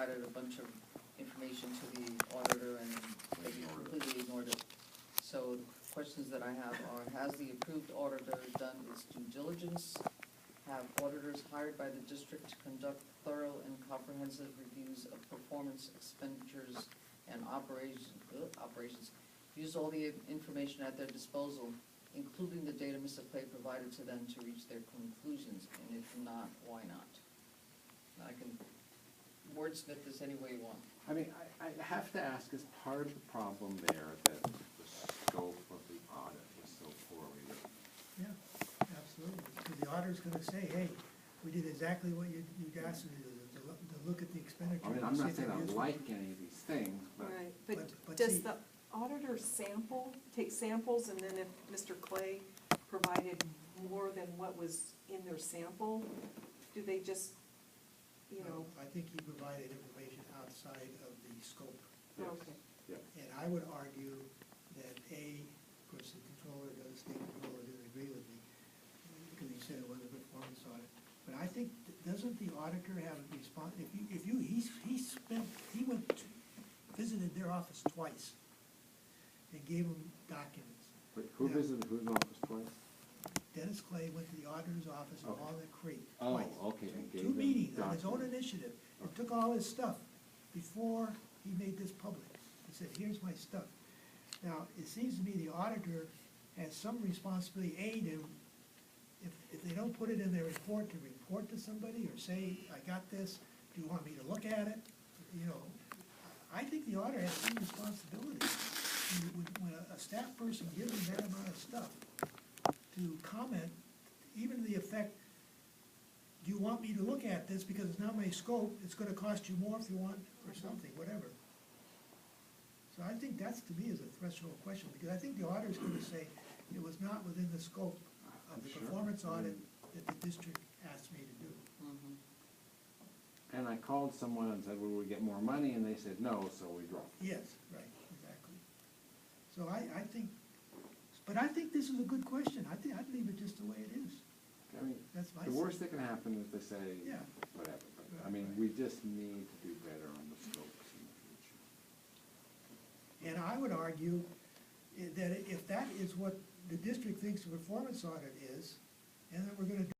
provided a bunch of information to the auditor and they completely ignored it. So the questions that I have are, has the approved auditor done its due diligence? Have auditors hired by the district to conduct thorough and comprehensive reviews of performance, expenditures, and operations used all the information at their disposal, including the data Mr. Clay provided to them to reach their conclusions? And if not, why not? I can wordsmith this any way you want. I mean, I have to ask, is part of the problem there that the scope of the audit was so poorly written? Yeah, absolutely, because the auditor's gonna say, hey, we did exactly what you asked us to do, to look at the expenditure. I mean, I'm not saying I like any of these things, but Right, But but see- does the auditor take samples, and then if Mr. Clay provided more than what was in their sample, do they just, you know? I think he provided information outside of the scope. yes, Okay. yeah. And I would argue that of course, the controller, the state controller didn't agree with me, because he said it was a performance audit. But I think, doesn't the auditor have a response, he visited their office twice and gave them documents. Wait, who Yeah. visited whose office twice? Dennis Clay went to the auditor's office in Okay. Walnut Creek Oh, twice. okay, and gave Two them meetings on his own documents. initiative, and took all his stuff before he made this public. He said, here's my stuff. Now, it seems to me the auditor has some responsibility, if they don't put it in their report, to report to somebody, or say, I got this, do you want me to look at it? You know, I think the auditor has some responsibility. When a staff person gives them that amount of stuff, to comment, even to the effect, do you want me to look at this, because it's not my scope, it's gonna cost you more if you want, or something, whatever. So I think that's, to me, is a threshold question, because I think the auditor's gonna say, it was not within the scope of the Sure. performance audit that the district asked me to do. Mhm. And I called someone and said, will we get more money? And they said, no, so we dropped. Yes, right, exactly. So I think, but I think this is a good question, I'd leave it just the way it is, I mean, that's my. the worst that can happen is they say, Yeah. whatever. But, I mean, Right. we just need to do better on the scopes in the future. And I would argue that if that is what the district thinks a performance audit is, and that we're gonna